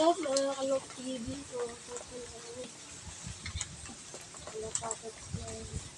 up, mga Kalok TV? So, malapapot yan.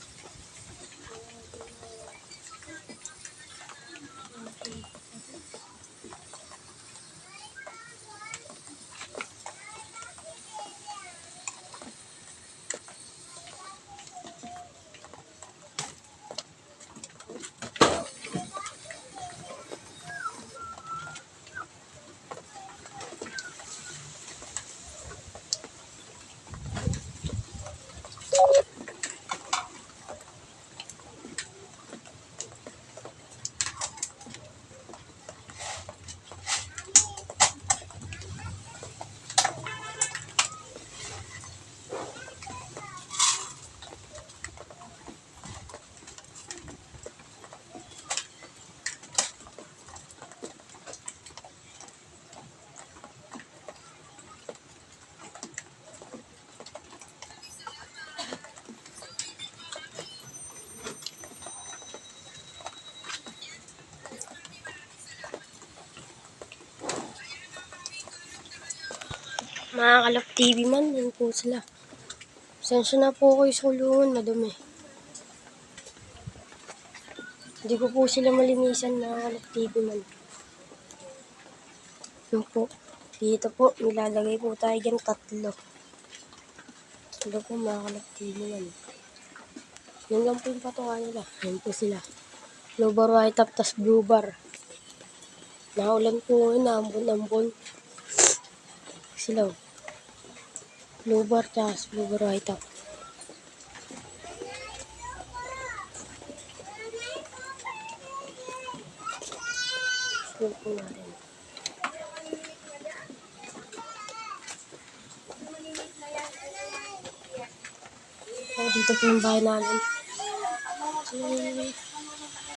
Mga Kalok TV man, yun po sila. Sensya na po kayo sa kulungan, madumi. Hindi ko po sila malinisan, mga Kalok TV man. Yun po. Dito po, nilalagay po tayo dyan 3. Tatlo po, mga Kalok TV man. Yun lang po yung patukan nila. Yun po sila. Blue bar, white top, tas blue bar. Naulan po ngayon, naambon-ambon. Sila. Blue bar, tas blue bar, white top. Yun po natin. Dito po yung bahay namin.